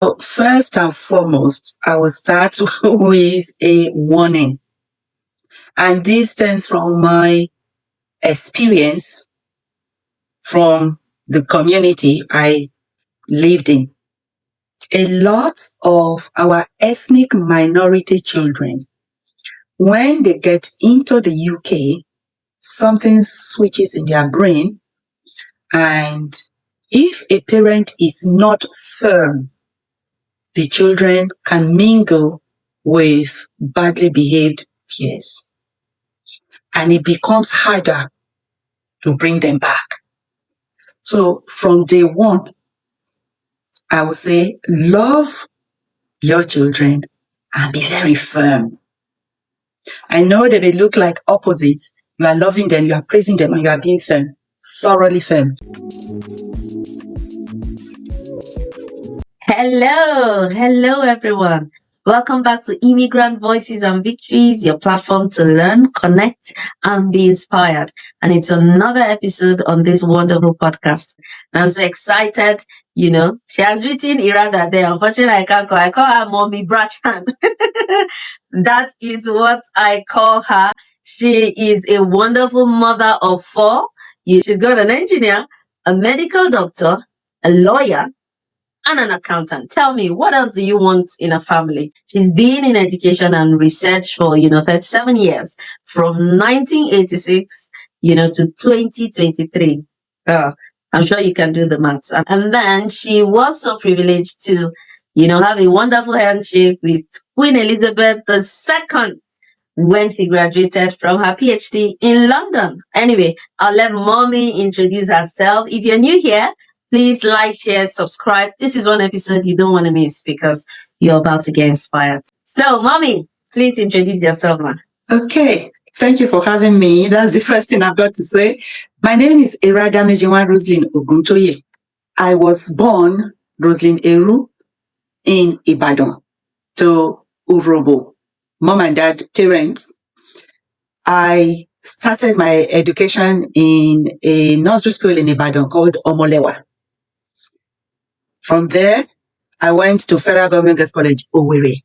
First and foremost, I will start with a warning. And this stems from my experience from the community I lived in. A lot of our ethnic minority children, when they get into the UK, something switches in their brain. And if a parent is not firm, the children can mingle with badly behaved peers. And it becomes harder to bring them back. So from day one, I would say love your children and be very firm. I know they may look like opposites. You are loving them, you are praising them, and you are being firm, thoroughly firm. Hello everyone. Welcome back to Immigrant Voices and Victories, your platform to learn, connect, and be inspired. And it's another episode on this wonderful podcast. I'm so excited. She has written Erada there. Unfortunately, I call her Mommy Brashan. That is what I call her. She is a wonderful mother of four. She's got an engineer, a medical doctor, a lawyer, and an accountant. Tell me, what else do you want in a family? She's been in education and research for, 37 years, from 1986, to 2023. I'm sure you can do the maths. And then she was so privileged to, have a wonderful handshake with Queen Elizabeth II when she graduated from her PhD in London. Anyway, I'll let Mommy introduce herself. If you're new here, please like, share, subscribe. This is one episode you don't want to miss because you're about to get inspired. So, Mommy, please introduce yourself, ma. Okay. Thank you for having me. That's the first thing I've got to say. My name is Erada Oguntoye. I was born Roslyn Eru in Ibadan to Urobo. Mom and dad, parents. I started my education in a nursery school in Ibadan called Omolewa. From there, I went to Federal Government Girls College, Owerri.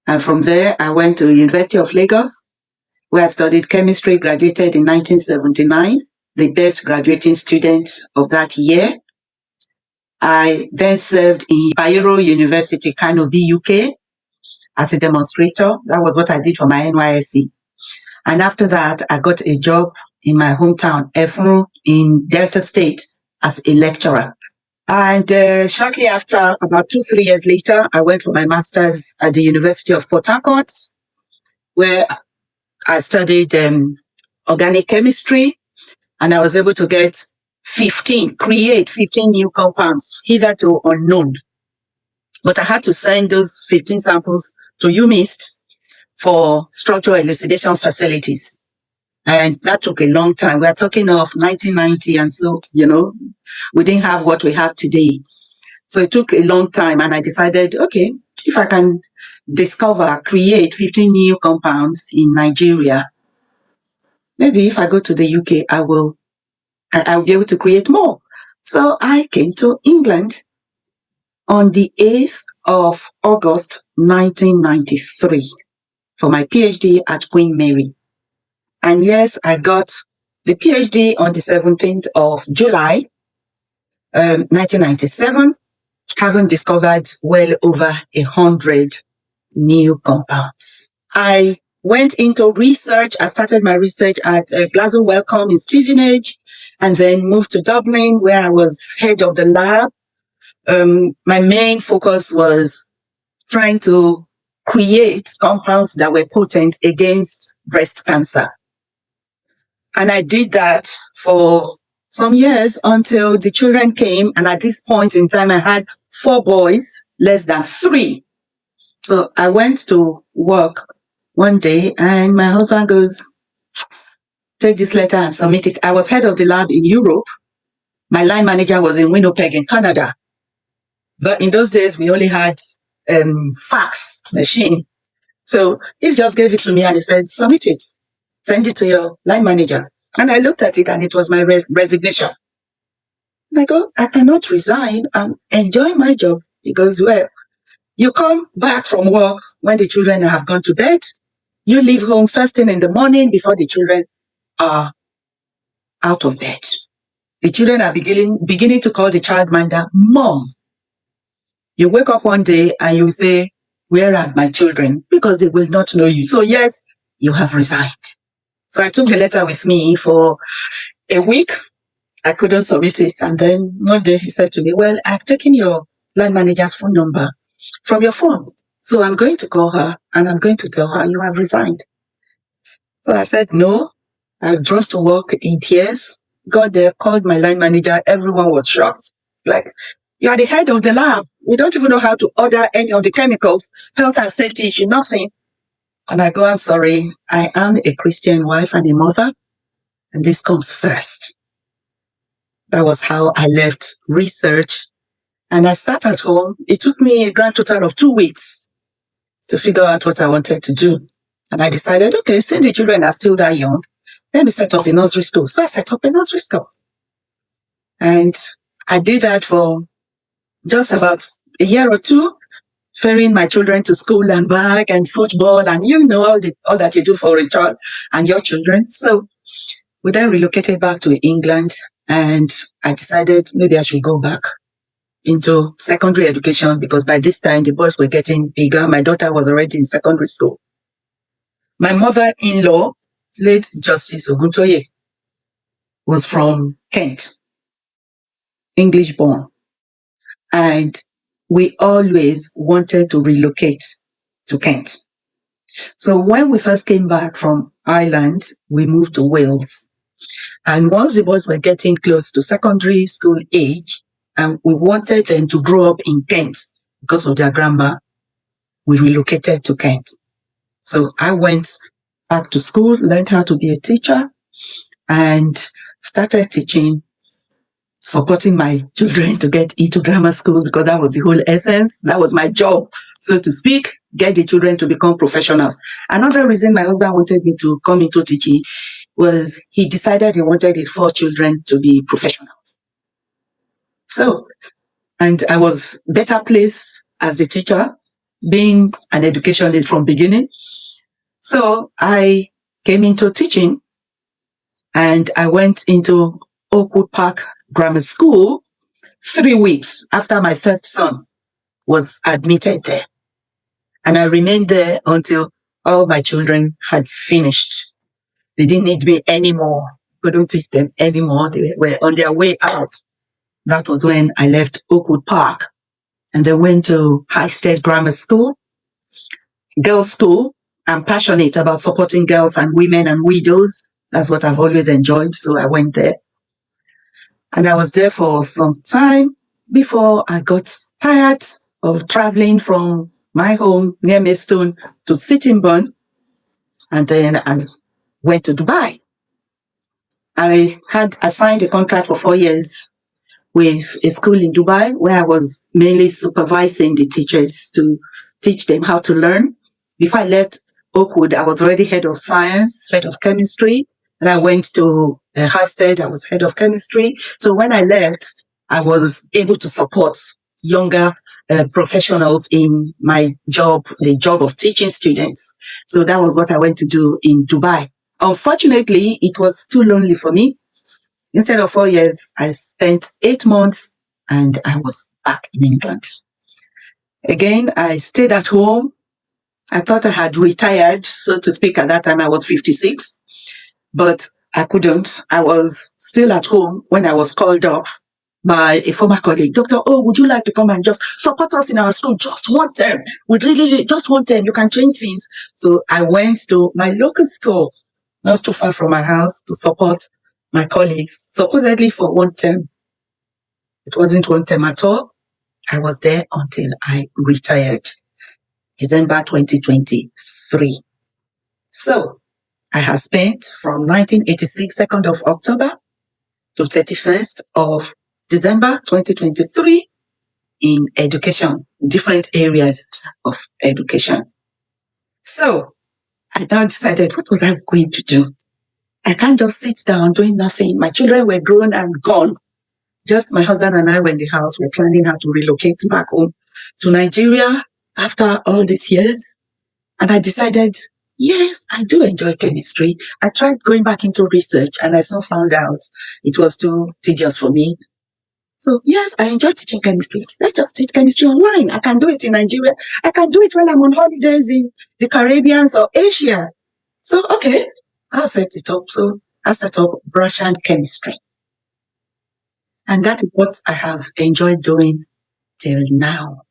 And from there, I went to University of Lagos, where I studied chemistry, graduated in 1979, the best graduating student of that year. I then served in Bayero University, Kano, UK, as a demonstrator. That was what I did for my NYSC. And after that, I got a job in my hometown, Efru, in Delta State, as a lecturer. And shortly after, about 2-3 years later, I went for my master's at the University of Port Harcourt, where I studied organic chemistry, and I was able to create 15 new compounds, hitherto unknown. But I had to send those 15 samples to UMIST for structural elucidation facilities. And that took a long time. We're talking of 1990, and so, we didn't have what we have today. So it took a long time, and I decided, okay, if I can create 15 new compounds in Nigeria, maybe if I go to the UK, I'll be able to create more. So I came to England on the 8th of August, 1993 for my PhD at Queen Mary. And yes, I got the PhD on the 17th of July, 1997, having discovered well over 100 new compounds. I went into research. I started my research at Glasgow Wellcome in Stevenage, and then moved to Dublin, where I was head of the lab. My main focus was trying to create compounds that were potent against breast cancer. And I did that for some years until the children came. And at this point in time, I had 4 boys, less than 3. So I went to work one day and my husband goes, take this letter and submit it. I was head of the lab in Europe. My line manager was in Winnipeg in Canada. But in those days, we only had fax machine. So he just gave it to me and he said, submit it. Send it to your line manager. And I looked at it and it was my resignation. I go, I cannot resign. I'm enjoying my job. He goes, well, you come back from work when the children have gone to bed. You leave home first thing in the morning before the children are out of bed. The children are beginning to call the childminder mom. You wake up one day and you say, where are my children? Because they will not know you. So yes, you have resigned. So I took the letter with me for a week. I couldn't submit it. And then one day he said to me, well, I've taken your line manager's phone number from your phone. So I'm going to call her and I'm going to tell her you have resigned. So I said, no. I drove to work in tears, got there, called my line manager. Everyone was shocked. Like, you are the head of the lab. We don't even know how to order any of the chemicals, health and safety issue, nothing. And I go, I'm sorry. I am a Christian wife and a mother, and this comes first. That was how I left research. And I sat at home. It took me a grand total of 2 weeks to figure out what I wanted to do. And I decided, okay, since the children are still that young, let me set up a nursery school. So I set up a nursery school. And I did that for just about a year or two, ferrying my children to school and back and football and all that you do for a child and your children. So we then relocated back to England and I decided maybe I should go back into secondary education because by this time the boys were getting bigger. My daughter was already in secondary school. My mother-in-law, late Justice Oguntoye, was from Kent, English born. And we always wanted to relocate to Kent. So when we first came back from Ireland, we moved to Wales. And once the boys were getting close to secondary school age, and we wanted them to grow up in Kent because of their grammar, we relocated to Kent. So I went back to school, learned how to be a teacher, and started teaching, supporting my children to get into grammar schools because that was the whole essence. That was my job, so to speak, get the children to become professionals. Another reason my husband wanted me to come into teaching was he decided he wanted his 4 children to be professionals. So, and I was better placed as a teacher, being an educationist from beginning. So I came into teaching and I went into Oakwood Park Grammar School 3 weeks after my first son was admitted there. And I remained there until all my children had finished. They didn't need me anymore. Couldn't teach them anymore. They were on their way out. That was when I left Oakwood Park and then went to Highstead Grammar School, girls' school. I'm passionate about supporting girls and women and widows. That's what I've always enjoyed. So I went there. And I was there for some time before I got tired of traveling from my home near Maidstone to Sittingbourne. And then I went to Dubai. I signed a contract for 4 years with a school in Dubai where I was mainly supervising the teachers to teach them how to learn. Before I left Oakwood, I was already head of science, head of chemistry. And I went to Highstead, I was head of chemistry. So when I left, I was able to support younger professionals in my job, the job of teaching students. So that was what I went to do in Dubai. Unfortunately, it was too lonely for me. Instead of 4 years, I spent 8 months and I was back in England. Again, I stayed at home. I thought I had retired, so to speak. At that time, I was 56, but I couldn't. I was still at home when I was called up by a former colleague. Dr. Oh, would you like to come and just support us in our school? Just one term. We really just one term. You can change things. So I went to my local school, not too far from my house, to support my colleagues, supposedly for one term. It wasn't one term at all. I was there until I retired, December 2023. So I have spent from 1986, 2nd of October to 31st of December 2023 in education, different areas of education. So I now decided, what was I going to do? I can't just sit down doing nothing. My children were grown and gone. Just my husband and I were in the house. We're planning how to relocate back home. to Nigeria after all these years, and I decided, yes, I do enjoy chemistry. I tried going back into research, and I soon found out it was too tedious for me. So yes, I enjoy teaching chemistry. Let's just teach chemistry online. I can do it in Nigeria. I can do it when I'm on holidays in the Caribbean or Asia. So, okay, I'll set it up. So I set up Brashan Chemistry. And that is what I have enjoyed doing till now.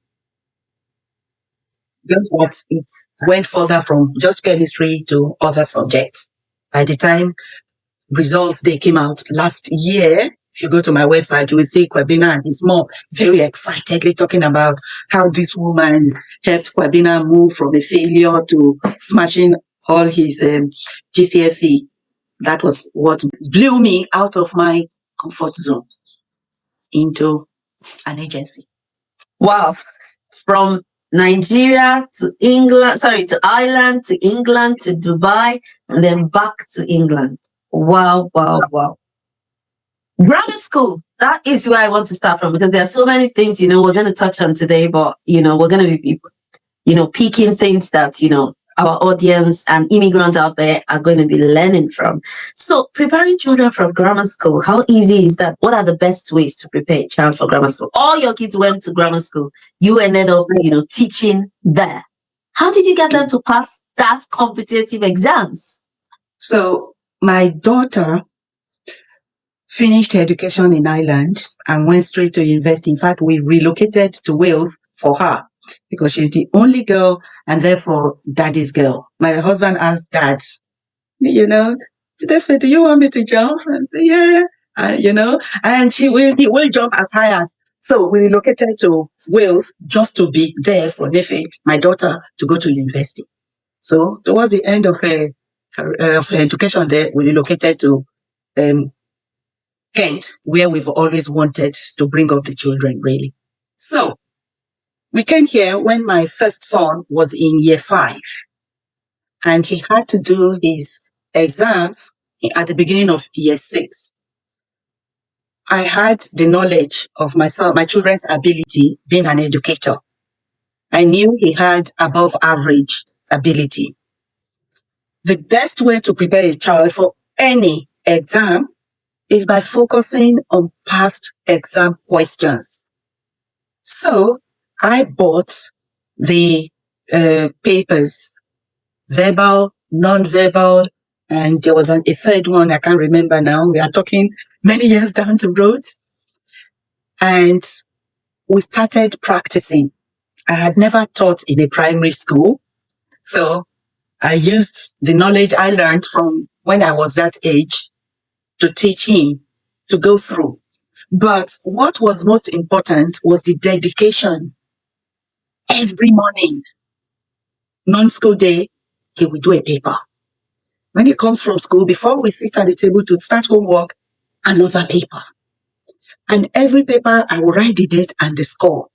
But it went further from just chemistry to other subjects. By the time results they came out last year, if you go to my website, you will see Kwabena and his mom very excitedly talking about how this woman helped Kwabena move from a failure to smashing all his GCSE. That was what blew me out of my comfort zone into an agency. Wow. From Nigeria to England, to Ireland, to England, to Dubai, and then back to England. Wow, wow, wow. Grammar school, that is where I want to start from, because there are so many things, we're going to touch on today, but, we're going to be, picking things that, our audience and immigrants out there are going to be learning from. So preparing children for grammar school, how easy is that? What are the best ways to prepare a child for grammar school? All your kids went to grammar school. You ended up, teaching there. How did you get them to pass that competitive exams? So my daughter finished her education in Ireland and went straight to university. In fact, we relocated to Wales for her because she's the only girl and therefore daddy's girl. My husband asked dad, do you want me to jump? And, yeah, and he will jump as high as. So we relocated to Wales just to be there for Nefe, my daughter, to go to university. So towards the end of her education there, we relocated to Kent, where we've always wanted to bring up the children, really. So we came here when my first son was in year 5, and he had to do his exams at the beginning of year 6. I had the knowledge of my children's ability being an educator. I knew he had above average ability. The best way to prepare a child for any exam is by focusing on past exam questions. So I bought the papers, verbal, non-verbal, and there was a third one, I can't remember now. We are talking many years down the road. And we started practicing. I had never taught in a primary school. So I used the knowledge I learned from when I was that age to teach him to go through. But what was most important was the dedication. Every morning, non-school day, he would do a paper. When he comes from school, before we sit at the table to start homework, another paper. And every paper, I will write the date and the score.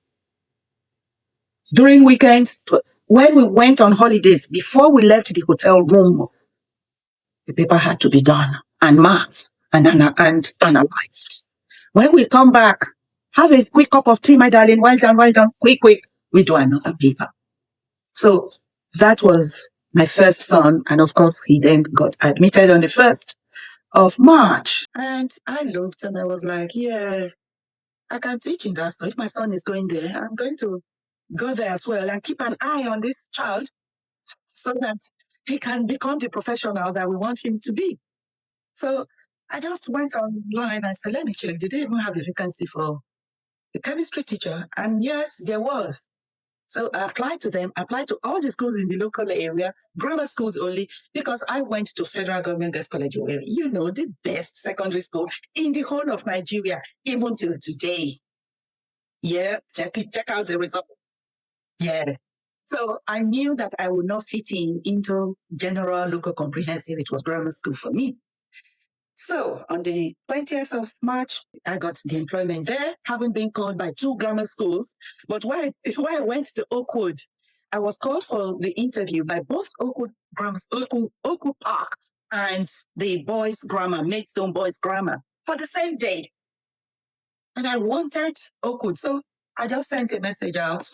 During weekends, when we went on holidays, before we left the hotel room, the paper had to be done and marked and analyzed. When we come back, have a quick cup of tea, my darling. Well done, quick. We do another paper. So that was my first son. And of course, he then got admitted on the 1st of March. And I looked and I was like, yeah, I can teach in that school. If my son is going there, I'm going to go there as well and keep an eye on this child so that he can become the professional that we want him to be. So I just went online. I said, let me check. Did they even have a vacancy for a chemistry teacher? And yes, there was. So I applied to all the schools in the local area, grammar schools only, because I went to Federal Government Girls College, the best secondary school in the whole of Nigeria, even till today. Yeah, check out the result. Yeah. So I knew that I would not fit into general local comprehensive. It was grammar school for me. So on the 20th of March, I got the employment there, having been called by 2 grammar schools. But while I went to Oakwood, I was called for the interview by both Oakwood Park and the boys' grammar, Maidstone Boys' Grammar, for the same day. And I wanted Oakwood. So I just sent a message out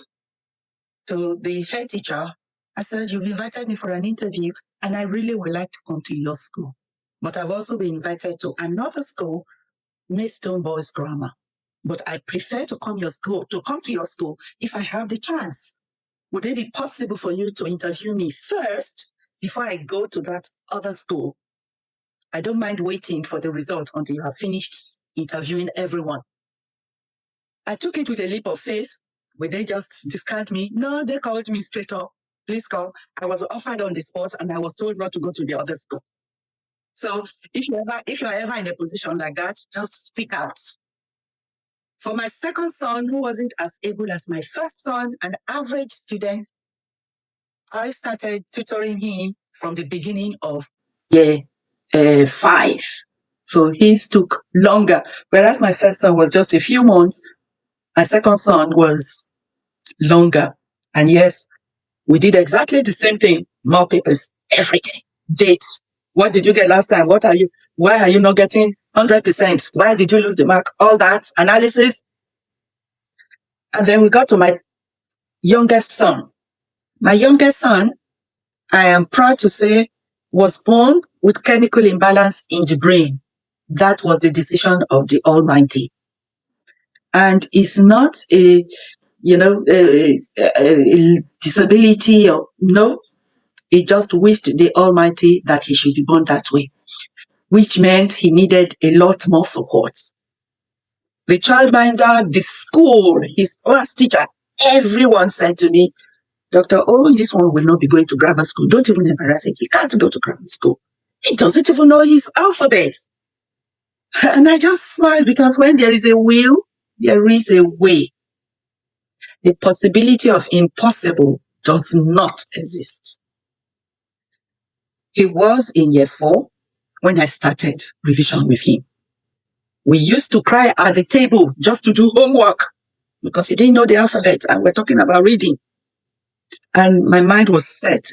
to the head teacher. I said, you've invited me for an interview and I really would like to come to your school. But I've also been invited to another school, Maidstone Boys Grammar. But I prefer to come to your school if I have the chance. Would it be possible for you to interview me first before I go to that other school? I don't mind waiting for the result until you have finished interviewing everyone. I took it with a leap of faith. Would they just discard me? No, they called me straight up. Please come. I was offered on the spot and I was told not to go to the other school. So if you're ever in a position like that, just speak out. For my second son, who wasn't as able as my first son, an average student, I started tutoring him from the beginning of year 5. So his took longer, whereas my first son was just a few months. My second son was longer. And yes, we did exactly the same thing. More papers, everything. Dates. What did you get last time? Why are you not getting 100%? Why did you lose the mark? All that analysis. And then we got to my youngest son. My youngest son, I am proud to say, was born with chemical imbalance in the brain. That was the decision of the Almighty. And it's not a disability or no. He just wished the Almighty that he should be born that way, which meant he needed a lot more support. The childminder, the school, his class teacher, everyone said to me, Dr. Oh, this one will not be going to grammar school. Don't even embarrass him. He can't go to grammar school. He doesn't even know his alphabet. And I just smiled because when there is a will, there is a way. The possibility of impossible does not exist. He was in year 4 when I started revision with him. We used to cry at the table just to do homework because he didn't know the alphabet and we're talking about reading. And my mind was set.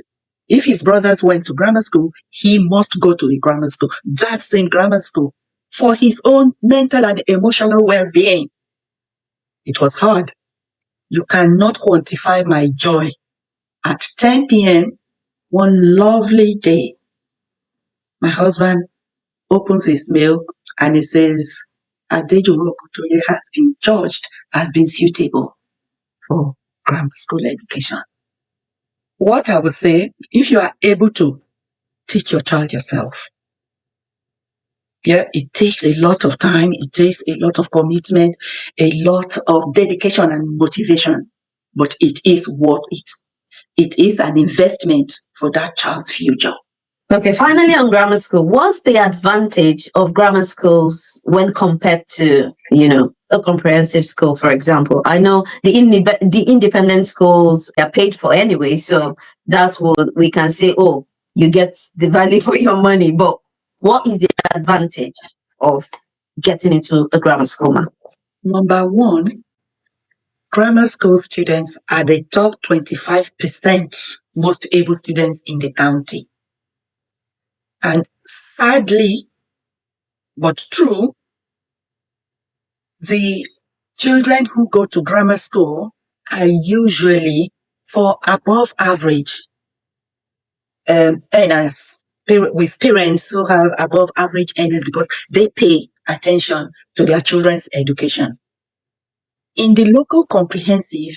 If his brothers went to grammar school, he must go to a grammar school. That same grammar school for his own mental and emotional well-being. It was hard. You cannot quantify my joy. At 10 p.m., one lovely day, my husband opens his mail and he says, Adejoye Oguntoye has been judged as being suitable for grammar school education. What I would say, if you are able to teach your child yourself, it takes a lot of time, it takes a lot of commitment, a lot of dedication and motivation, but it is worth it. It is an investment for that child's future. Okay, finally on grammar school, what's the advantage of grammar schools when compared to, a comprehensive school, for example? I know the independent schools are paid for anyway, so that's what we can say, oh, you get the value for your money. But what is the advantage of getting into a grammar school, ma'am? Number one, grammar school students are the top 25% most able students in the county. And sadly, but true, the children who go to grammar school are usually for above average earners, with parents who have above average earners because they pay attention to their children's education. In the local comprehensive,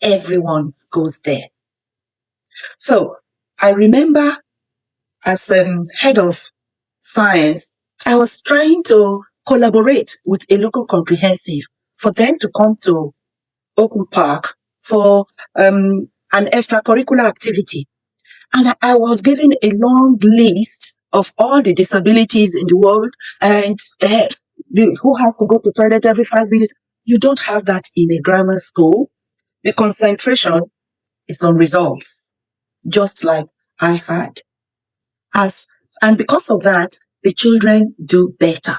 everyone goes there. So I remember as head of science, I was trying to collaborate with a local comprehensive for them to come to Oakwood Park for an extracurricular activity. And I was given a long list of all the disabilities in the world and who have to go to the toilet every 5 minutes. You don't have that in a grammar school. The concentration is on results, just like I had. And because of that, the children do better.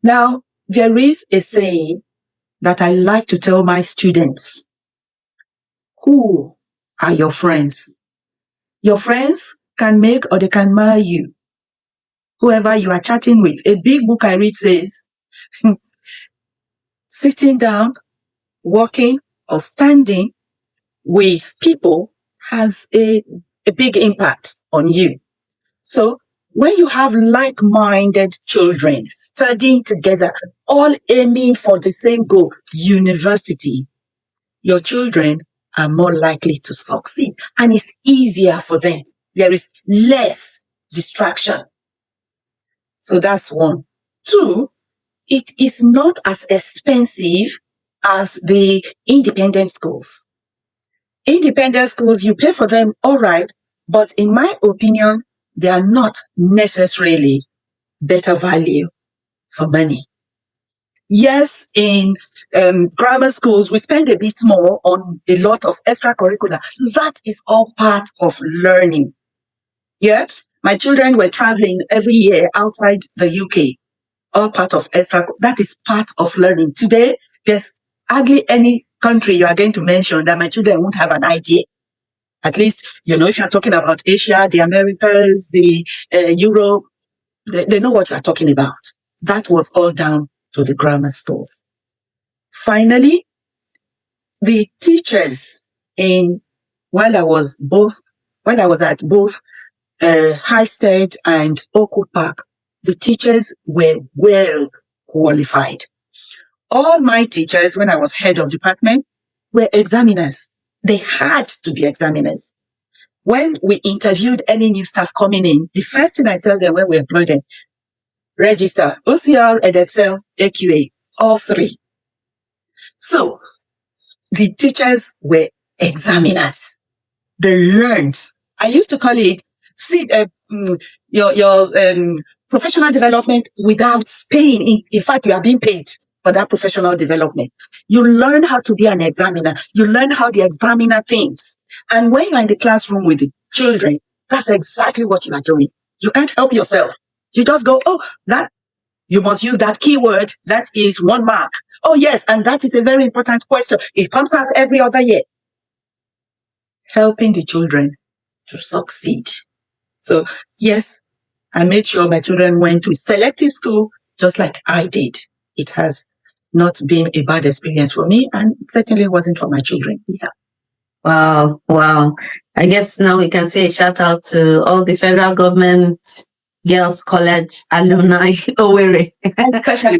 Now, there is a saying that I like to tell my students. Who are your friends? Your friends can make or they can marry you. Whoever you are chatting with. A big book I read says, sitting down, walking, or standing with people has a big impact on you. So when you have like-minded children studying together, all aiming for the same goal, university, your children are more likely to succeed and it's easier for them. There is less distraction. So that's one. Two, it is not as expensive as the independent schools. Independent schools, you pay for them, all right, but in my opinion, they are not necessarily better value for money. Yes, in grammar schools, we spend a bit more on a lot of extracurricular. That is all part of learning. Yeah, my children were traveling every year outside the UK, all part of extra. That is part of learning. Today, there's hardly any country you are going to mention that my children won't have an idea. At least, if you're talking about Asia, the Americas, the Europe, they know what you're talking about. That was all down to the grammar schools. Finally, the teachers while I was at both Highstead and Oakwood Park, the teachers were well qualified. All my teachers, when I was head of department, were examiners. They had to be examiners. When we interviewed any new staff coming in, the first thing I tell them when we employ them, register OCR, EdExcel, AQA, all three. So the teachers were examiners. They learned. I used to call it your professional development without paying. In fact, you are being paid for that professional development. You learn how to be an examiner. You learn how the examiner thinks. And when you're in the classroom with the children, that's exactly what you are doing. You can't help yourself. You just go, you must use that keyword. That is 1 mark. Oh, yes. And that is a very important question. It comes out every other year. Helping the children to succeed. So, yes, I made sure my children went to selective school just like I did. It has not been a bad experience for me, and it certainly wasn't for my children either. Wow. I guess now we can say a shout out to all the federal government girls' college alumni, Owerri. Especially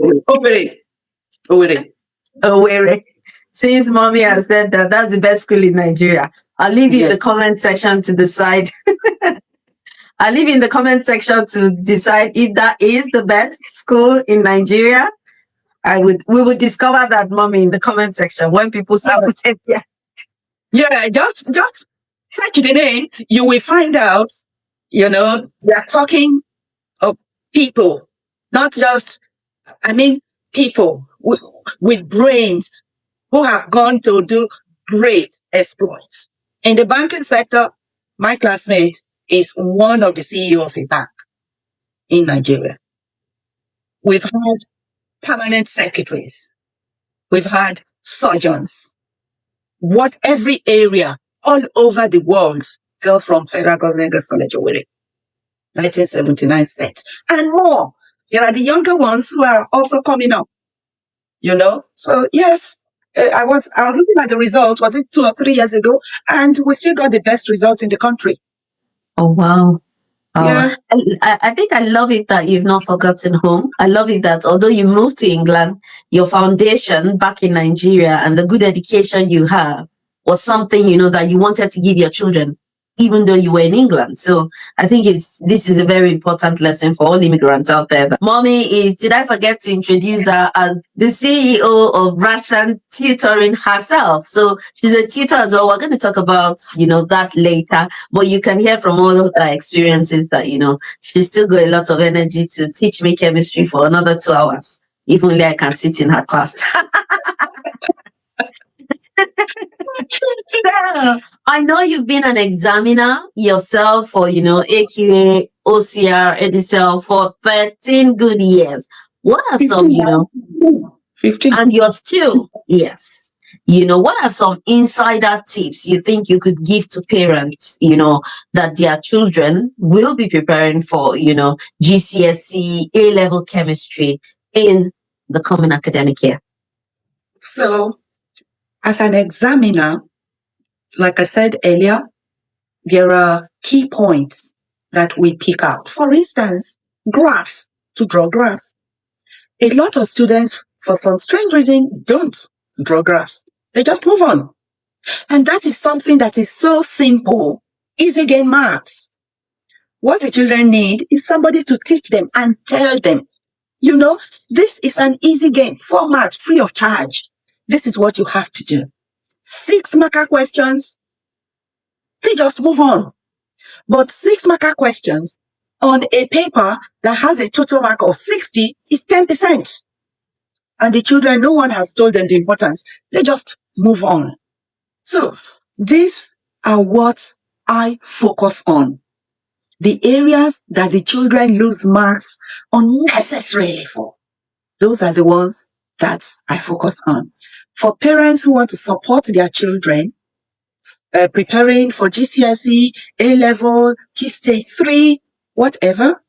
Owerri. Since mommy has said that that's the best school in Nigeria, I'll leave you in the comment section to decide. I'll leave in the comment section to decide if that is the best school in Nigeria. We will discover that, mommy, in the comment section when people start putting here. Yeah, just search the name. You will find out, we are talking of people, not just, people with brains who have gone to do great exploits. In the banking sector, my classmate is one of the CEO of a bank in Nigeria. We've had permanent secretaries. We've had surgeons. Every area all over the world, girls from Federal Government Girls College Owerri, 1979 set, and more. There are the younger ones who are also coming up, So yes, I was looking at the results, was it 2 or 3 years ago? And we still got the best results in the country. Oh, wow. Yeah. I think I love it that you've not forgotten home. I love it that although you moved to England, your foundation back in Nigeria and the good education you have was something, that you wanted to give your children, even though you were in England. So I think this is a very important lesson for all immigrants out there. Mommy did I forget to introduce her as the CEO of Brashan Tutoring herself. So she's a tutor as well. We're going to talk about, that later, but you can hear from all of her experiences that, she's still got a lot of energy to teach me chemistry for another 2 hours. If only I can sit in her class. So, I know you've been an examiner yourself for, AQA, OCR, EdExcel for 13 good years. What are 15, 15. And you're still, yes. What are some insider tips you think you could give to parents, that their children will be preparing for, GCSE, A-level chemistry in the coming academic year? So, as an examiner, like I said earlier, there are key points that we pick up. For instance, graphs, to draw graphs. A lot of students, for some strange reason, don't draw graphs. They just move on. And that is something that is so simple. Easy gain marks. What the children need is somebody to teach them and tell them, this is an easy game, 4 marks, free of charge. This is what you have to do. 6 marker questions, they just move on. But 6 marker questions on a paper that has a total mark of 60 is 10%. And the children, no one has told them the importance. They just move on. So these are what I focus on. The areas that the children lose marks unnecessarily for. Those are the ones that I focus on. For parents who want to support their children, preparing for GCSE, A-level, Key Stage 3, whatever,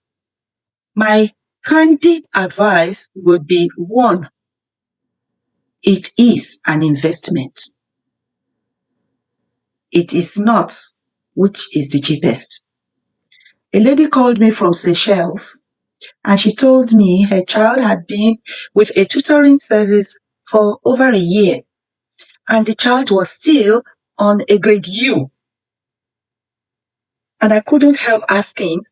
my candid advice would be 1, it is an investment. It is not which is the cheapest. A lady called me from Seychelles, and she told me her child had been with a tutoring service for over a year, and the child was still on a grade U. And I couldn't help asking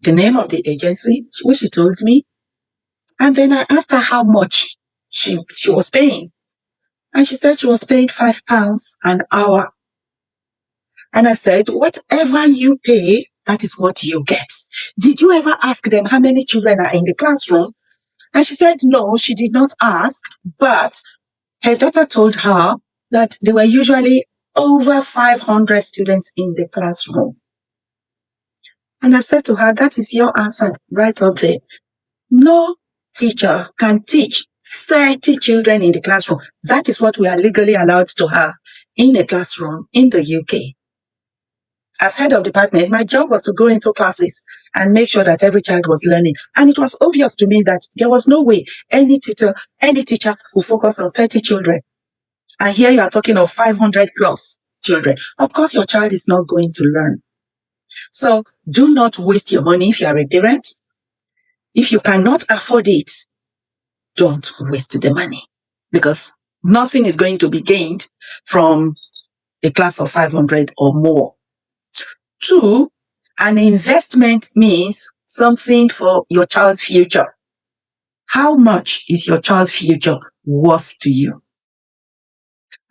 the name of the agency, which she told me. And then I asked her how much she was paying. And she said she was paying £5 an hour. And I said, whatever you pay, that is what you get. Did you ever ask them how many children are in the classroom? And she said, no, she did not ask, but her daughter told her that there were usually over 500 students in the classroom. And I said to her, that is your answer right up there. No teacher can teach 30 children in the classroom. That is what we are legally allowed to have in a classroom in the UK. As head of department, my job was to go into classes and make sure that every child was learning. And it was obvious to me that there was no way any teacher would focus on 30 children. And here you are talking of 500 plus children. Of course, your child is not going to learn. So do not waste your money if you are a parent. If you cannot afford it, don't waste the money, because nothing is going to be gained from a class of 500 or more. 2, an investment means something for your child's future. How much is your child's future worth to you?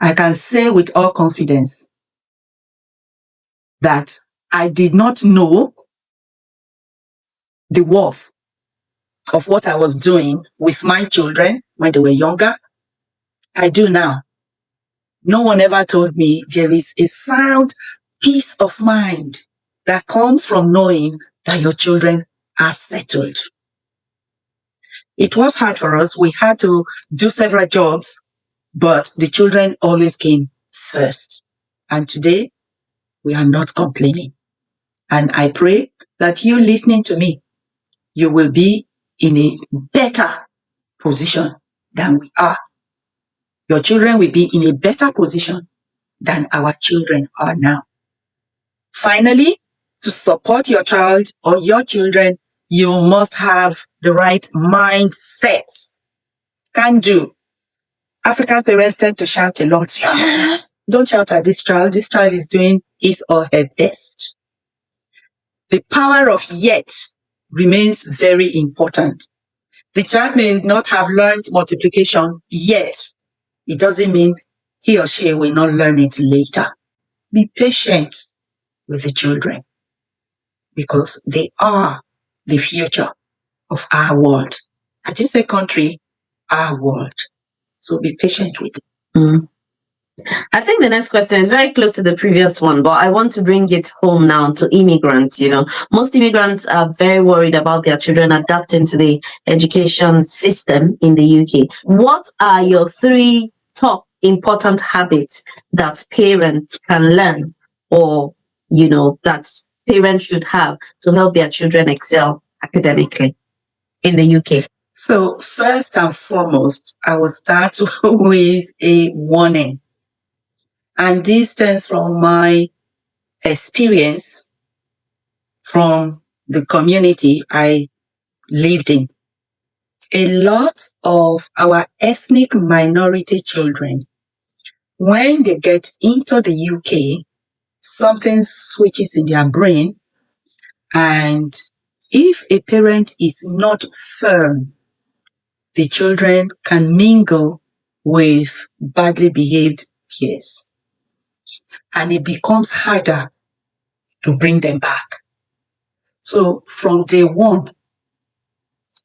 I can say with all confidence that I did not know the worth of what I was doing with my children when they were younger. I do now. No one ever told me there is a sound peace of mind that comes from knowing that your children are settled. It was hard for us. We had to do several jobs, but the children always came first. And today, we are not complaining. And I pray that you listening to me, you will be in a better position than we are. Your children will be in a better position than our children are now. Finally, to support your child or your children, you must have the right mindset. Can do. African parents tend to shout a lot. Don't shout at this child. This child is doing his or her best. The power of yet remains very important. The child may not have learned multiplication yet. It doesn't mean he or she will not learn it later. Be patient with the children, because they are the future of our world. I didn't say country, our world. So be patient with them. I think the next question is very close to the previous one, but I want to bring it home now to immigrants. Most immigrants are very worried about their children adapting to the education system in the UK. What are your 3 top important habits that parents can learn, or, that parents should have to help their children excel academically in the UK? So first and foremost, I will start with a warning. And this stems from my experience from the community I lived in. A lot of our ethnic minority children, when they get into the UK, something switches in their brain. And if a parent is not firm, the children can mingle with badly behaved peers. And it becomes harder to bring them back. So from day one,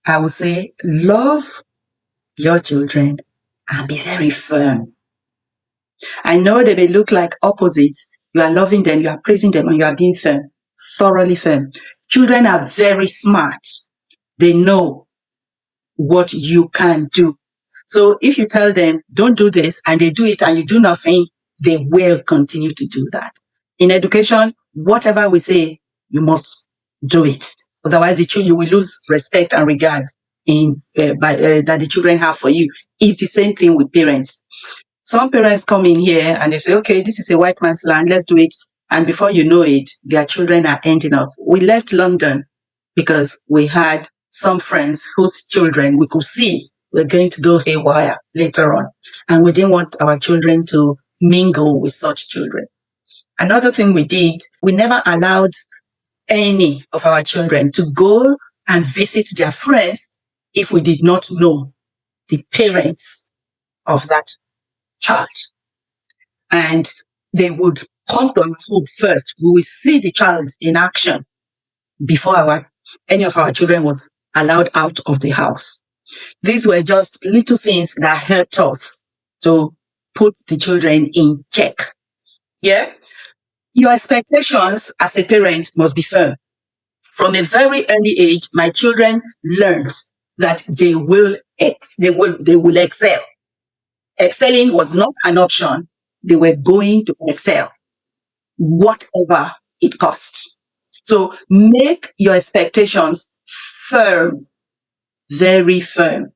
I would say, love your children and be very firm. I know they may look like opposites. You are loving them, you are praising them, and you are being firm, thoroughly firm. Children are very smart. They know what you can do. So if you tell them, don't do this, and they do it and you do nothing, they will continue to do that. In education, whatever we say, you must do it. Otherwise, you will lose respect and regard that the children have for you. It's the same thing with parents. Some parents come in here and they say, okay, this is a white man's land, let's do it. And before you know it, their children are ending up. We left London because we had some friends whose children we could see were going to go haywire later on. And we didn't want our children to mingle with such children. Another thing we did, we never allowed any of our children to go and visit their friends if we did not know the parents of that child. And they would come to our home first. We will see the child in action before any of our children was allowed out of the house. These were just little things that helped us to put the children in check. Yeah? Your expectations as a parent must be firm. From a very early age, my children learned that they will excel. Excelling was not an option. They were going to excel, whatever it costs. So make your expectations firm, very firm.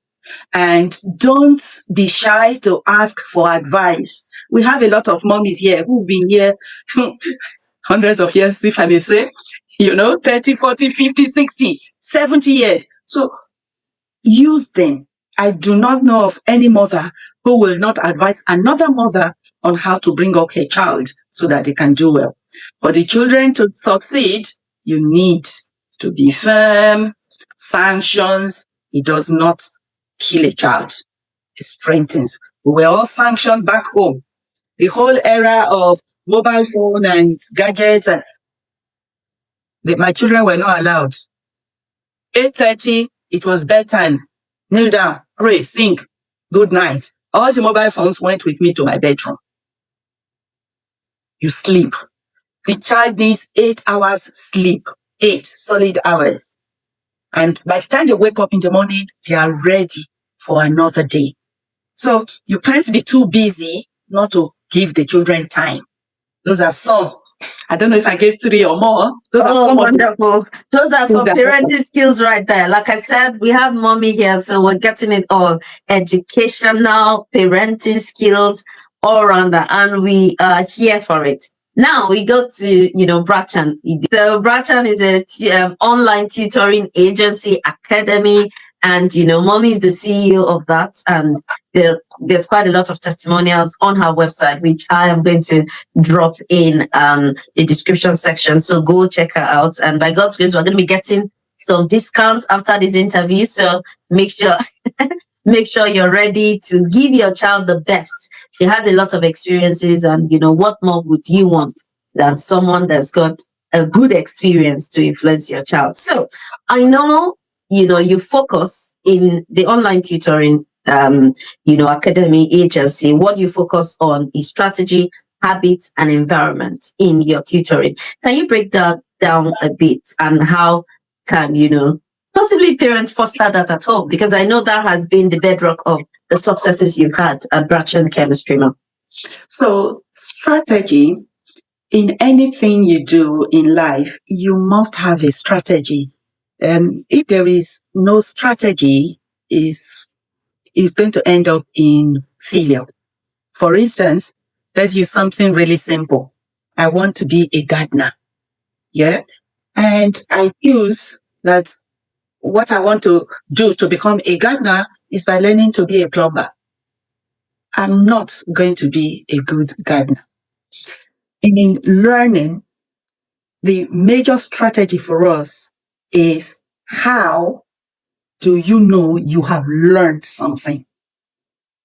And don't be shy to ask for advice. We have a lot of mommies here who've been here hundreds of years, if I may say, 30, 40, 50, 60, 70 years. So use them. I do not know of any mother who will not advise another mother on how to bring up her child so that they can do well. For the children to succeed, you need to be firm. Sanctions, it does not kill a child. It strengthens. We were all sanctioned back home. The whole era of mobile phone and gadgets, and my children were not allowed. 8:30, it was bedtime. Kneel down, pray, sing, good night. All the mobile phones went with me to my bedroom. You sleep. The child needs 8 hours sleep, 8 solid hours. And by the time they wake up in the morning, they are ready for another day. So you can't be too busy not to give the children time. Those are some. I don't know if I gave 3 or more. Those are some wonderful. Those are some parenting skills right there. Like I said, we have mommy here, so we're getting it all. Educational, parenting skills, all around that. And we are here for it. Now we go to, Brashan. So Brashan is an online tutoring agency, academy, and, mommy is the CEO of that. And there's quite a lot of testimonials on her website, which I am going to drop in the description section. So go check her out. And by God's grace, we're going to be getting some discounts after this interview. So make sure you're ready to give your child the best. She had a lot of experiences, and what more would you want than someone that's got a good experience to influence your child? So I know, you focus in the online tutoring, academy agency. What you focus on is strategy, habits, and environment in your tutoring. Can you break that down a bit, and how can, possibly parents foster that at home? Because I know that has been the bedrock of the successes you've had at Brashan Chemistry. So strategy, in anything you do in life, you must have a strategy. If there is no strategy, is going to end up in failure. For instance, Let's use something really simple. I want to be a gardener. Yeah. And I choose that what I want to do to become a gardener is by learning to be a plumber. I'm not going to be a good gardener. In learning, the major strategy for us is how do you know you have learned something?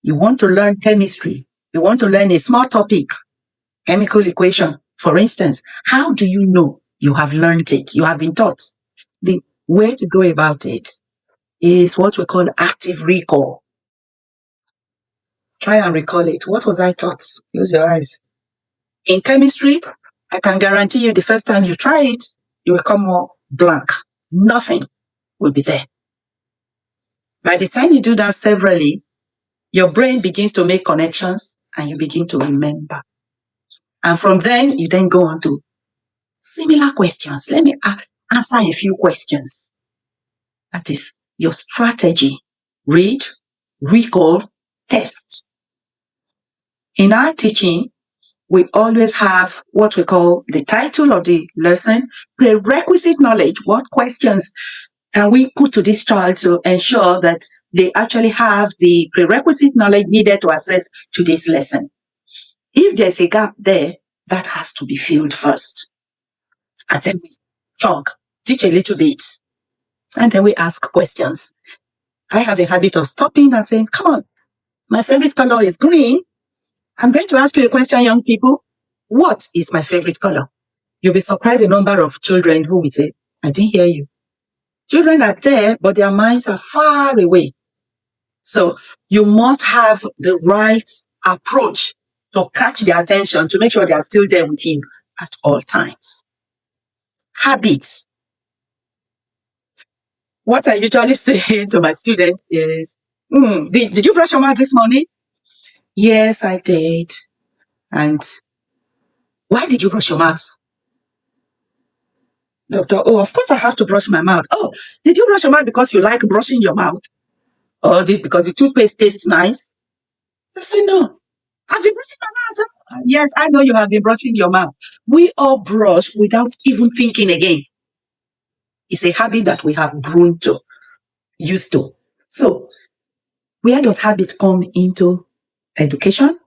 You want to learn chemistry. You want to learn a small topic, chemical equation, for instance. How do you know you have learned it? You have been taught. The way to go about it is what we call active recall. Try and recall it. What was I taught? Use your eyes. In chemistry, I can guarantee you the first time you try it, you will come more blank. Nothing will be there. By the time you do that severally, your brain begins to make connections and you begin to remember. And from then, you then go on to similar questions. Let me answer a few questions. That is your strategy. Read, recall, test. In our teaching, we always have what we call the title of the lesson, prerequisite knowledge. What questions can we put to this child to ensure that they actually have the prerequisite knowledge needed to access to this lesson? If there's a gap there, that has to be filled first. And then we teach a little bit, and then we ask questions. I have a habit of stopping and saying, come on, my favorite color is green. I'm going to ask you a question, young people. What is my favorite color? You'll be surprised the number of children who will say, I didn't hear you. Children are there, but their minds are far away. So you must have the right approach to catch their attention, to make sure they are still there with you at all times. Habits. What I usually say to my students is, did you brush your mouth this morning? Yes, I did. And why did you brush your mouth? Doctor, of course I have to brush my mouth. Oh, did you brush your mouth because you like brushing your mouth? Or because the toothpaste tastes nice? I say, no. Have you brushing your mouth? Yes, I know you have been brushing your mouth. We all brush without even thinking again. It's a habit that we have grown to, used to. So, where does habit come into education?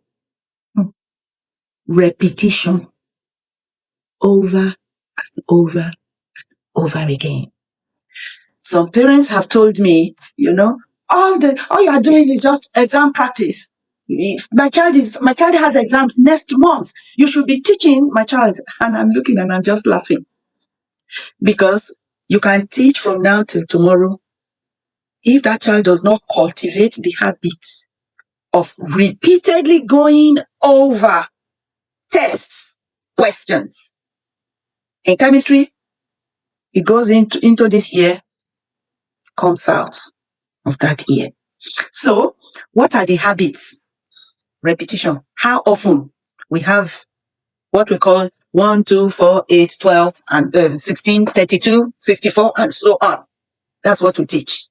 Repetition. Over and over again. Some parents have told me, all you are doing is just exam practice. My child has exams next month. You should be teaching my child. And I'm looking and I'm just laughing. Because you can teach from now till tomorrow. If that child does not cultivate the habit of repeatedly going over tests, questions. In chemistry, it goes into this year, comes out of that year. So, what are the habits? Repetition. How often? We have what we call 1, 2, 4, 8, 12, and 16, 32, 64, and so on. That's what we teach.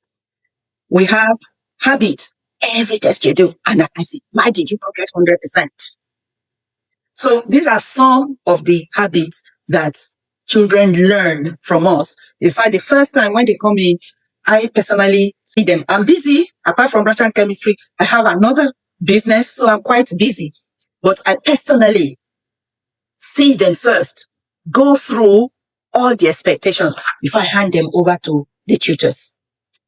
We have habits. Every test you do, and I say, why did you not get 100%? So these are some of the habits that children learn from us. In fact, the first time when they come in, I personally see them. I'm busy. Apart from Brashan Chemistry, I have another business, so I'm quite busy. But I personally see them first, go through all the expectations before I hand them over to the tutors.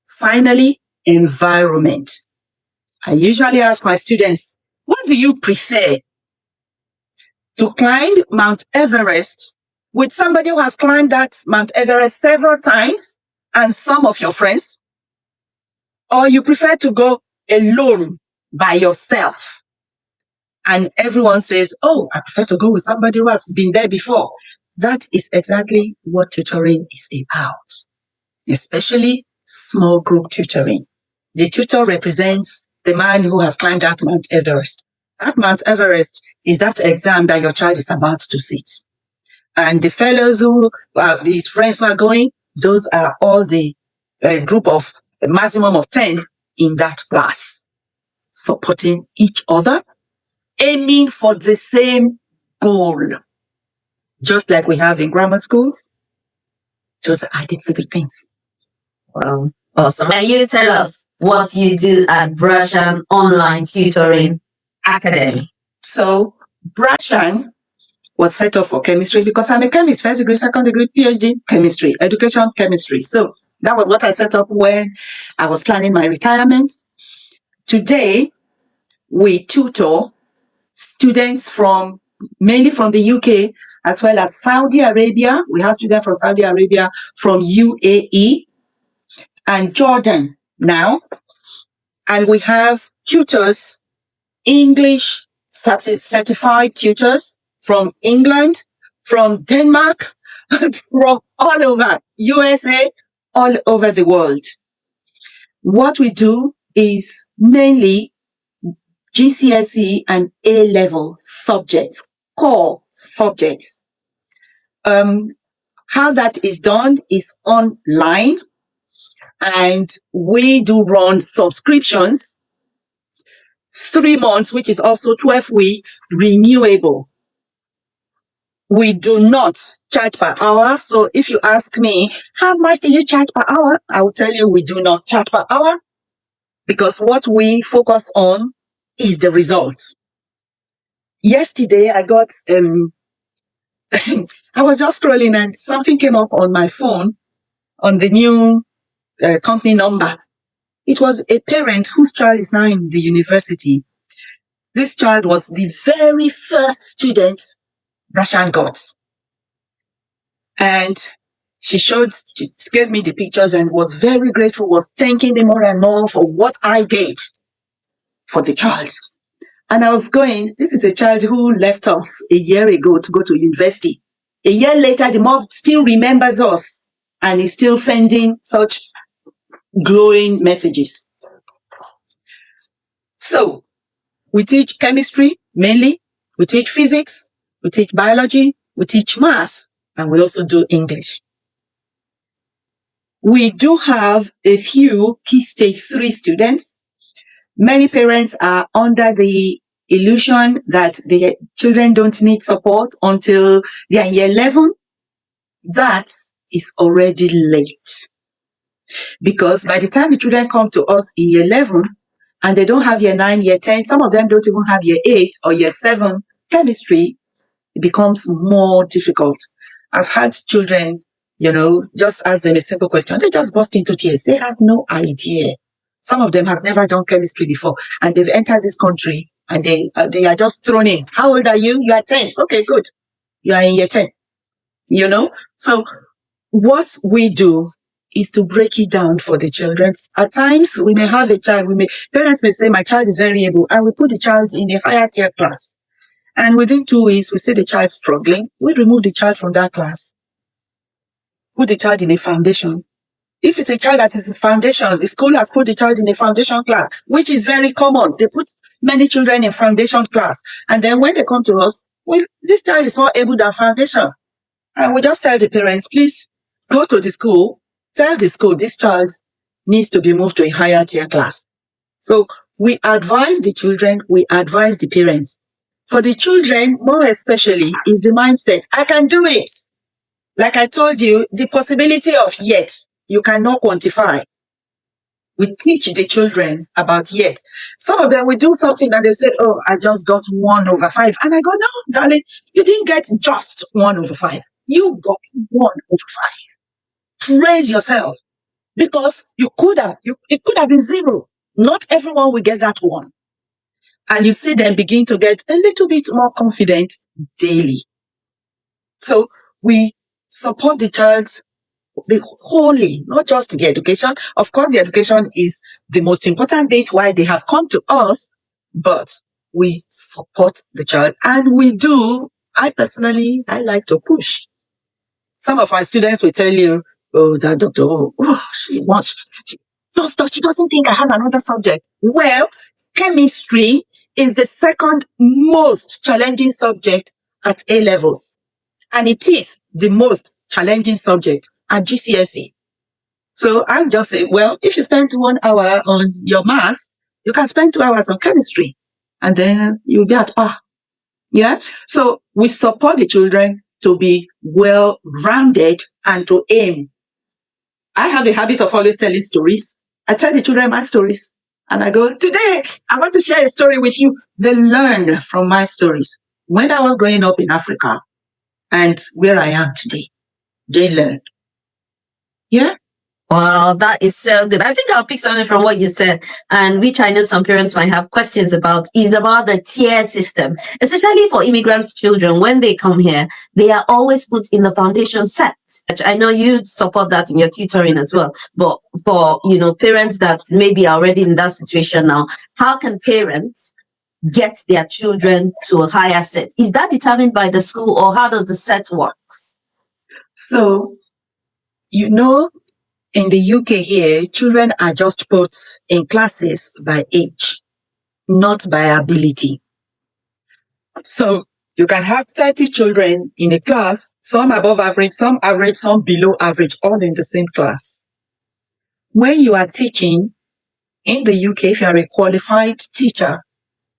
Finally, environment. I usually ask my students, what do you prefer? To climb Mount Everest with somebody who has climbed that Mount Everest several times and some of your friends? Or you prefer to go alone by yourself? And everyone says, oh, I prefer to go with somebody who has been there before. That is exactly what tutoring is about, especially small group tutoring. The tutor represents the man who has climbed that Mount Everest. That Mount Everest is that exam that your child is about to sit. And the fellows who are these friends who are going, those are all the group of a maximum of 10 in that class, supporting each other, aiming for the same goal, just like we have in grammar schools. Just added little things. Wow, awesome. And you tell us what you do at Brashan Online Tutoring Academy. So Brashan was set up for chemistry because I'm a chemist, first degree, second degree, PhD chemistry, education chemistry. So that was what I set up when I was planning my retirement. Today, we tutor students mainly from the UK, as well as Saudi Arabia. We have students from Saudi Arabia, from UAE, and Jordan now. And we have tutors, English certified tutors from England, from Denmark, from all over USA, all over the world. What we do is mainly GCSE and A-level subjects, core subjects. How that is done is online, and we do run subscriptions, 3 months, which is also 12 weeks, renewable. We do not charge per hour. So if you ask me, how much do you charge per hour? I will tell you we do not charge per hour, because what we focus on is the results. Yesterday, I got, I was just scrolling and something came up on my phone on the new company number. It was a parent whose child is now in the university. This child was the very first student Brashan got. And she gave me the pictures and was very grateful, was thanking me more and more for what I did for the child. And I was going, this is a child who left us a year ago to go to university. A year later, the mom still remembers us and is still sending such glowing messages. So we teach chemistry mainly, we teach physics, we teach biology, we teach maths, and we also do English. We do have a few key stage 3 students. Many parents are under the illusion that the children don't need support until they are in year 11. That is already late. Because by the time the children come to us in year 11 and they don't have year 9, year 10, some of them don't even have year 8 or year 7 chemistry, it becomes more difficult. I've had children, just ask them a simple question. They just burst into tears. They have no idea. Some of them have never done chemistry before, and they've entered this country and they are just thrown in. How old are you? You are 10. Okay, good. You are in year 10. So what we do is to break it down for the children. At times, we may have a child, parents may say, my child is very able, and we put the child in a higher tier class. And within 2 weeks, we see the child struggling. We remove the child from that class. Put the child in a foundation. If it's a child that is in foundation, the school has put the child in a foundation class, which is very common. They put many children in foundation class. And then when they come to us, this child is more able than foundation. And we just tell the parents, please go to the school, tell the school this child needs to be moved to a higher tier class. So we advise the children, we advise the parents. For the children, more especially, is the mindset, I can do it. Like I told you, the possibility of yet, you cannot quantify. We teach the children about yet. Some of them will do something and they say, oh, I just got 1/5. And I go, no, darling, you didn't get just 1/5. You got 1/5. Praise yourself. Because it could have been 0. Not everyone will get that 1. And you see them begin to get a little bit more confident daily. So we support the child wholly, not just the education. Of course, the education is the most important bit why they have come to us, but we support the child. And I personally like to push. Some of our students will tell you, oh, that doctor, she doesn't think I have another subject. Well, chemistry is the second most challenging subject at A levels. And it is the most challenging subject at GCSE. So I'm just saying, well, if you spend 1 hour on your maths, you can spend 2 hours on chemistry. and then you'll be at par. Yeah. So we support the children to be well-rounded and to aim. I have a habit of always telling stories. I tell the children my stories. And I go, today, I want to share a story with you. They learn from my stories. When I was growing up in Africa and where I am today, they learn. Yeah. Wow, that is so good. I think I'll pick something from what you said, and which I know some parents might have questions about, is about the tier system, especially for immigrant children. When they come here, they are always put in the foundation set. I know you support that in your tutoring as well, but for, parents that maybe are already in that situation now, how can parents get their children to a higher set? Is that determined by the school, or how does the set works? So, in the UK here, children are just put in classes by age, not by ability. So you can have 30 children in a class, some above average, some below average, all in the same class. When you are teaching in the UK, if you are a qualified teacher,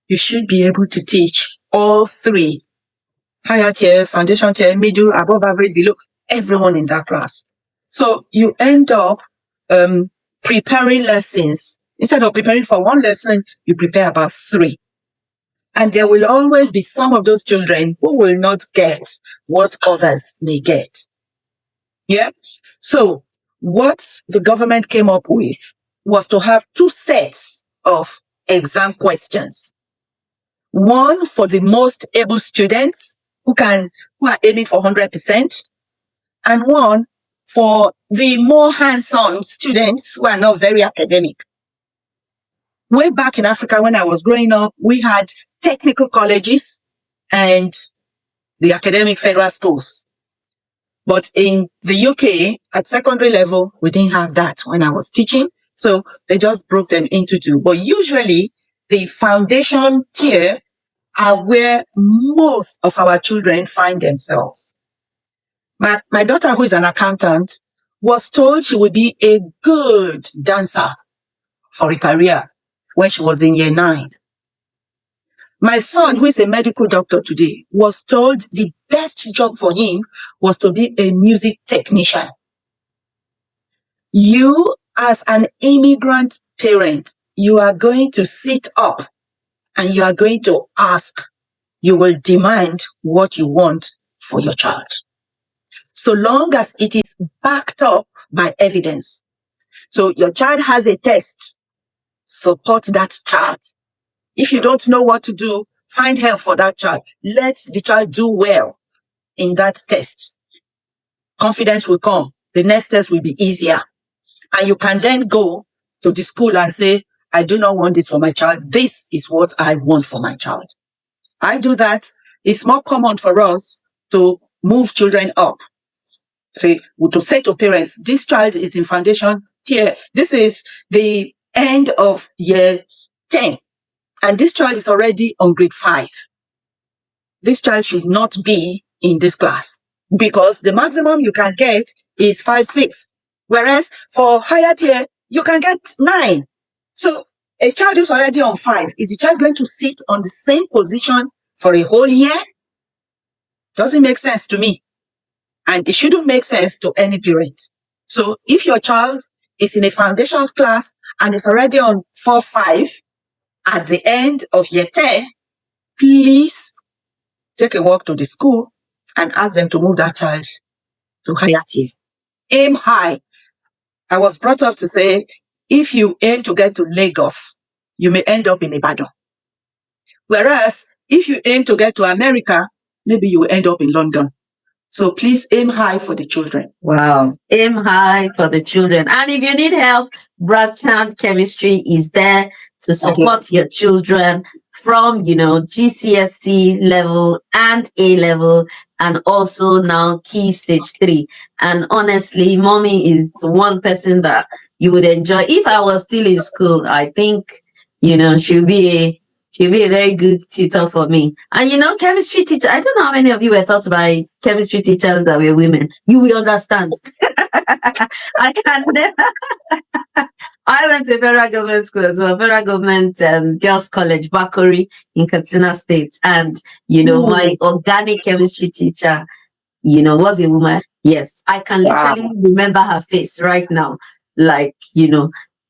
you should be able to teach all three: higher tier, foundation tier, middle, above average, below, everyone in that class. So you end up preparing lessons. Instead of preparing for one lesson, you prepare about three. And there will always be some of those children who will not get what others may get. Yeah. So what the government came up with was to have two sets of exam questions. One for the most able students who are aiming for 100%, and one for the more hands-on students who are not very academic. Way back in Africa, when I was growing up, we had technical colleges and the academic federal schools. But in the UK, at secondary level, we didn't have that when I was teaching. So they just broke them into two. But usually, the foundation tier are where most of our children find themselves. My daughter, who is an accountant, was told she would be a good dancer for a career when she was in year 9. My son, who is a medical doctor today, was told the best job for him was to be a music technician. You, as an immigrant parent, you are going to sit up and you are going to ask. You will demand what you want for your child, so long as it is backed up by evidence. So your child has a test, support that child. If you don't know what to do, find help for that child. Let the child do well in that test. Confidence will come. The next test will be easier. And you can then go to the school and say, I do not want this for my child. This is what I want for my child. I do that. It's more common for us to move children up. To say to parents, this child is in foundation tier. This is the end of year 10. And this child is already on grade 5. This child should not be in this class because the maximum you can get is 5, 6. Whereas for higher tier, you can get 9. So a child who's already on 5, is the child going to sit on the same position for a whole year? Doesn't make sense to me. And it shouldn't make sense to any parent. So if your child is in a foundation class and is already on 4, 5, at the end of year 10, please take a walk to the school and ask them to move that child to higher tier. Aim high. I was brought up to say, if you aim to get to Lagos, you may end up in Ibadan. Whereas, if you aim to get to America, maybe you will end up in London. So please aim high for the children. Wow. Aim high for the children. And if you need help, Brashan Chemistry is there to support your children from, GCSE level and A level, and also now Key Stage 3. And honestly, mommy is one person that you would enjoy. If I was still in school, I think, she'll be a very good tutor for me. And chemistry teacher, I don't know how many of you were taught by chemistry teachers that were women. You will understand. I can I went to federal government school as well, federal government girls college, Bakori in Katsina State. And, my organic chemistry teacher, was a woman. Yes, I can literally remember her face right now. Like,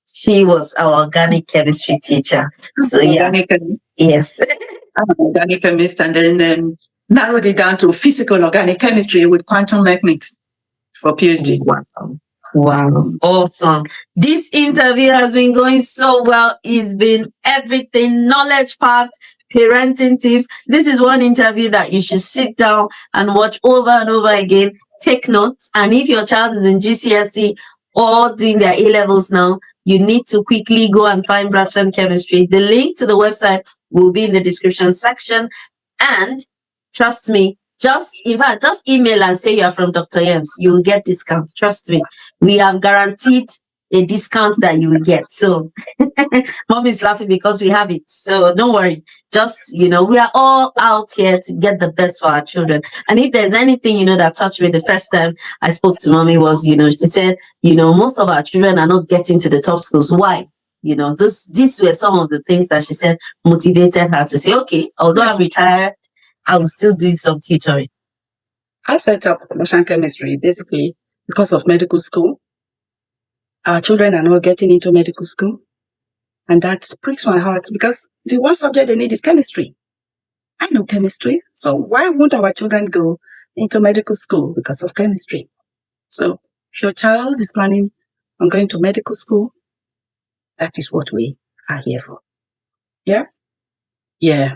she was our organic chemistry teacher. So, yeah. Yes. Organic chemist, and then narrowed it down to physical organic chemistry with quantum mechanics for PhD. Wow. Awesome. This interview has been going so well. It's been everything, knowledge part, parenting tips. This is one interview that you should sit down and watch over and over again. Take notes. And if your child is in GCSE or doing their A-levels now, you need to quickly go and find Brashan Chemistry. The link to the website will be in the description section. And trust me, just email and say you are from Dr. Ems. You will get discount. Trust me. We have guaranteed a discount that you will get. So mom is laughing because we have it. So don't worry. Just, we are all out here to get the best for our children. And if there's anything, that touched me the first time I spoke to mommy was, she said, most of our children are not getting to the top schools. Why? These were some of the things that she said motivated her to say, okay, although I'm retired, I will still do some tutoring. I set up Brashan Chemistry basically because of medical school. Our children are not getting into medical school. And that breaks my heart because the one subject they need is chemistry. I know chemistry. So why won't our children go into medical school because of chemistry? So if your child is planning on going to medical school, that is what we are here for. Yeah? Yeah.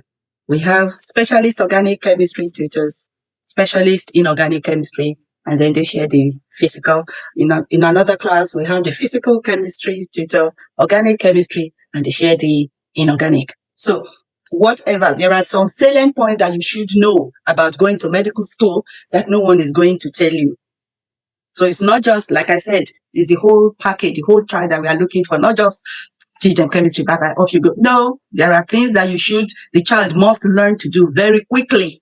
We have specialist organic chemistry tutors, specialist in organic chemistry, and then they share the physical. In another class, we have the physical chemistry tutor, organic chemistry, and they share the inorganic. So whatever, there are some salient points that you should know about going to medical school that no one is going to tell you. So it's not just, like I said, it's the whole package, the whole trial that we are looking for, not just teach them chemistry, bye-bye, off you go. No, there are things that the child must learn to do very quickly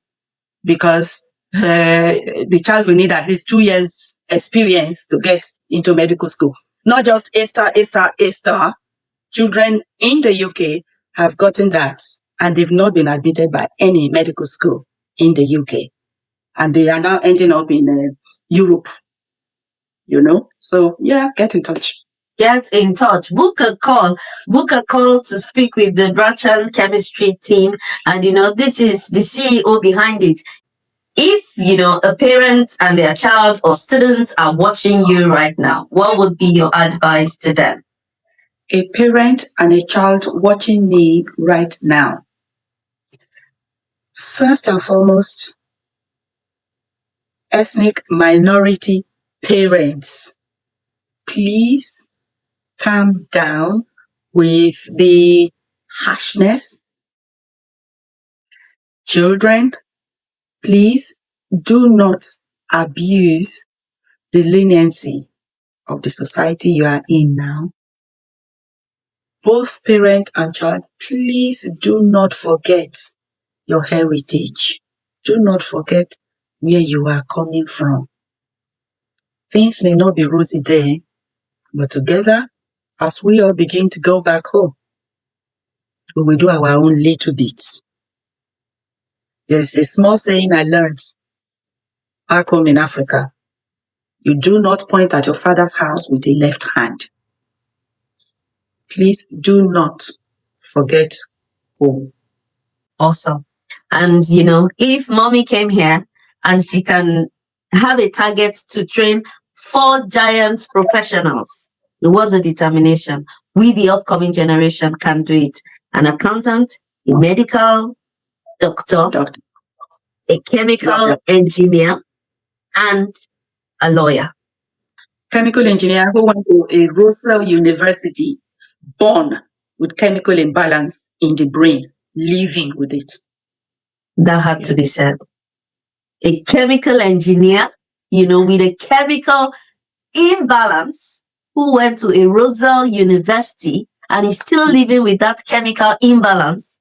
because the child will need at least 2 years experience to get into medical school. Not just A star. Children in the UK have gotten that and they've not been admitted by any medical school in the UK. And they are now ending up in Europe, So yeah, get in touch. Get in touch. Book a call to speak with the Brashan Chemistry team. And, this is the CEO behind it. If, a parent and their child or students are watching you right now, what would be your advice to them? A parent and a child watching me right now. First and foremost, ethnic minority parents, please calm down with the harshness. Children, please do not abuse the leniency of the society you are in now. Both parent and child, please do not forget your heritage. Do not forget where you are coming from. Things may not be rosy there, but together, as we all begin to go back home, we will do our own little bits. There's a small saying I learned back home in Africa. You do not point at your father's house with the left hand. Please do not forget home. Awesome. And, if mommy came here and she can have a target to train 4 giant professionals, what's the determination? We, the upcoming generation, can do it. An accountant, a medical doctor, a chemical engineer, and a lawyer. Chemical engineer who went to a Russell University, born with chemical imbalance in the brain, living with it. That had to be said. A chemical engineer, with a chemical imbalance, who went to a Russell University and is still living with that chemical imbalance,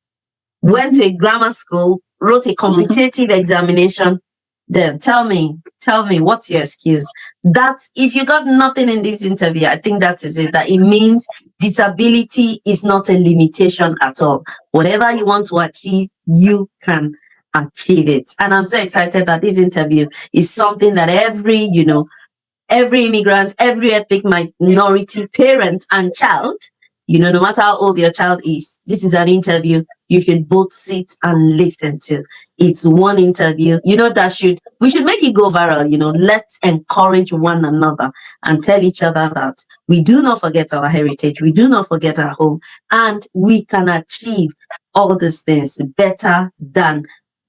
went to a grammar school, wrote a competitive examination, Then tell me, what's your excuse? That if you got nothing in this interview, I think that is it. That it means disability is not a limitation at all. Whatever you want to achieve, you can achieve it. And I'm so excited that this interview is something that every immigrant, every ethnic minority parent and child, no matter how old your child is, this is an interview you should both sit and listen to. It's one interview, we should make it go viral, let's encourage one another and tell each other that we do not forget our heritage, we do not forget our home, and we can achieve all these things better than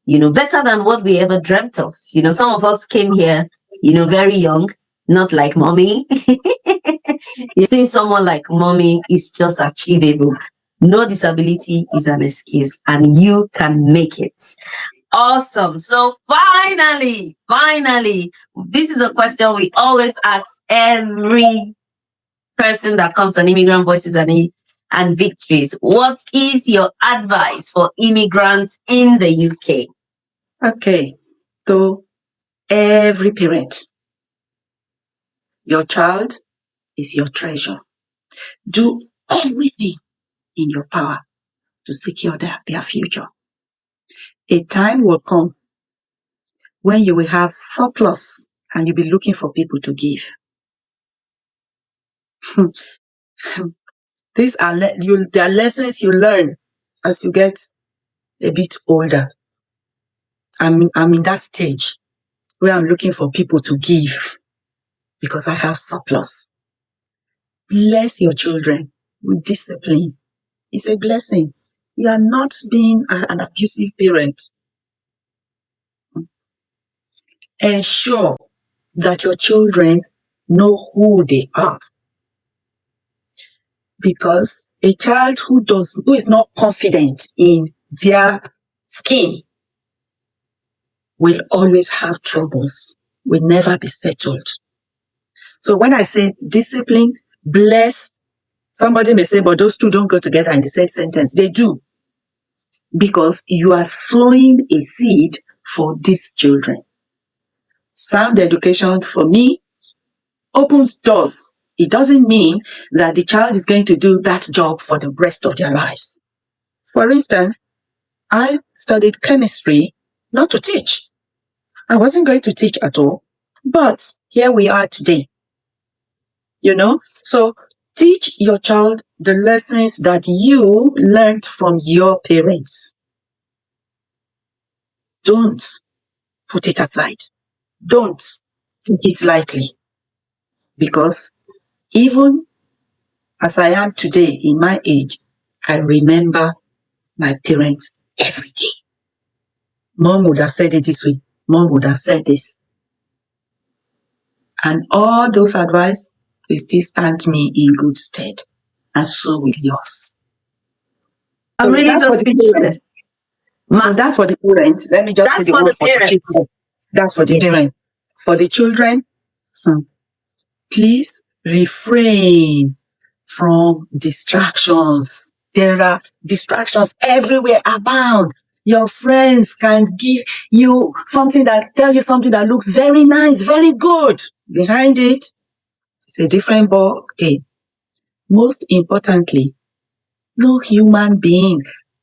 what we ever dreamt of. Some of us came here, very young, not like mommy. You see, someone like mommy is just achievable. No disability is an excuse, and you can make it. Awesome. So finally, this is a question we always ask every person that comes on Immigrant Voices and Victories. What is your advice for immigrants in the UK? Okay, to every parent, your child is your treasure. Do everything in your power to secure their future. A time will come when you will have surplus and you'll be looking for people to give. These are there are lessons you learn as you get a bit older. I'm in that stage where I'm looking for people to give because I have surplus. Bless your children with discipline. It's a blessing. You are not being an abusive parent. Ensure that your children know who they are. Because a child who is not confident in their skin will always have troubles, will never be settled. So when I say discipline, bless, somebody may say, but those two don't go together in the same sentence. They do. Because you are sowing a seed for these children. Sound education, for me, opens doors. It doesn't mean that the child is going to do that job for the rest of their lives. For instance, I studied chemistry not to teach. I wasn't going to teach at all, but here we are today. So teach your child the lessons that you learned from your parents. Don't put it aside. Don't take it lightly. Because even as I am today in my age, I remember my parents every day. Mom would have said it this way. Mom would have said this. And all those advice, they still stand me in good stead. And so will yours. I'm really so speechless. So that's for the parents. Let me just say the word for the parents. That's for the parents. For the children, please refrain from distractions. There are distractions everywhere abound. Your friends can give you tell you something that looks very nice, very good. Behind it, it's a different ball game. Most importantly, no human being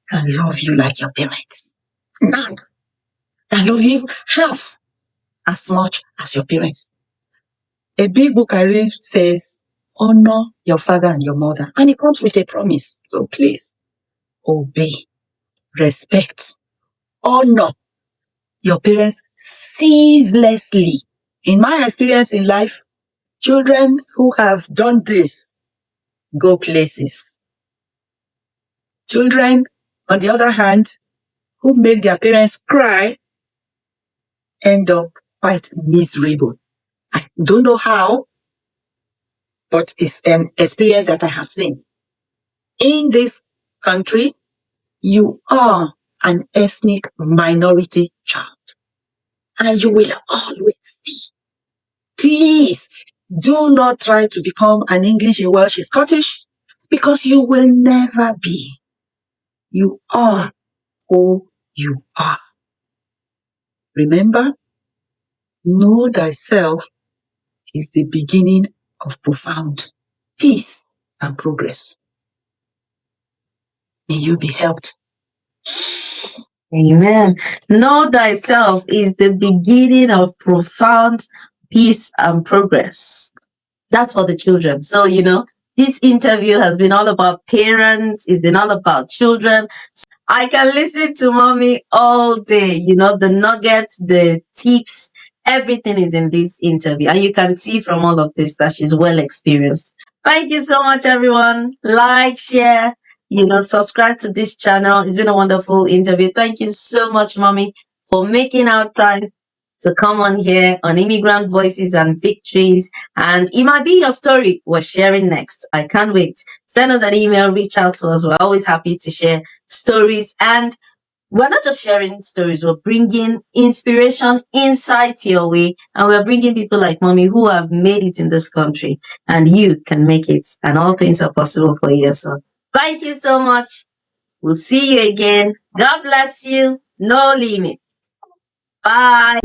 can love you like your parents. None can love you half as much as your parents. A big book I read says, honor your father and your mother. And it comes with a promise. So please, obey, respect, honor your parents ceaselessly. In my experience in life, children who have done this go places. Children, on the other hand, who make their parents cry end up quite miserable. I don't know how, but it's an experience that I have seen. In this country, you are an ethnic minority child, and you will always be. Please do not try to become an English, a Welsh, a Scottish, because you will never be. You are who you are. Remember, Know thyself is the beginning of profound peace and progress. May you be helped. Amen. Know thyself is the beginning of profound peace and progress. That's for the children. So, this interview has been all about parents, it's been all about children. I can listen to mommy all day. The nuggets, the tips, everything is in this interview. And you can see from all of this that she's well experienced. Thank you so much, everyone. Like, share, subscribe to this channel. It's been a wonderful interview. Thank you so much, mommy, for making our time to come on here on Immigrant Voices and Victories. And it might be your story we're sharing next. I can't wait. Send us an email, reach out to us. We're always happy to share stories. And we're not just sharing stories, we're bringing inspiration, insight your way. And we're bringing people like mommy who have made it in this country. And you can make it. And all things are possible for you as well. Thank you so much. We'll see you again. God bless you. No limits. Bye.